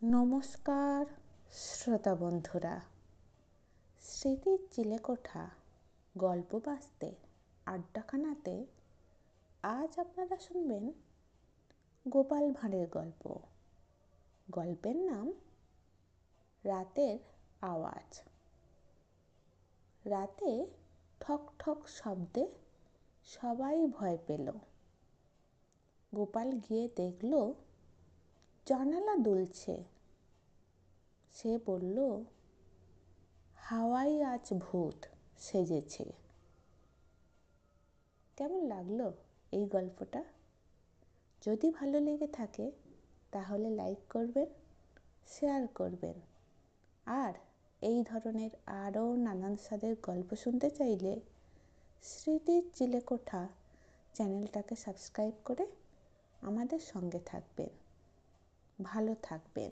নমস্কার শ্রোতা বন্ধুরা, স্মৃতির চিলেকোঠা গল্প বাঁচতে আড্ডাখানাতে আজ আপনারা শুনবেন গোপাল ভাঁড়ের গল্প। গল্পের নাম রাতের আওয়াজ। রাতে ঠক ঠক শব্দে সবাই ভয় পেল। গোপাল গিয়ে দেখল জানালা দুলছে। সে বলল, হাওয়াই আজ ভূত সেজেছে। কেমন লাগলো এই গল্পটা? যদি ভালো লেগে থাকে তাহলে লাইক করবেন, শেয়ার করবেন। আর এই ধরনের আরও নানান স্বাদের গল্প শুনতে চাইলে স্মৃতির চিলেকোঠা চ্যানেলটাকে সাবস্ক্রাইব করে আমাদের সঙ্গে থাকবেন। ভালো থাকবেন।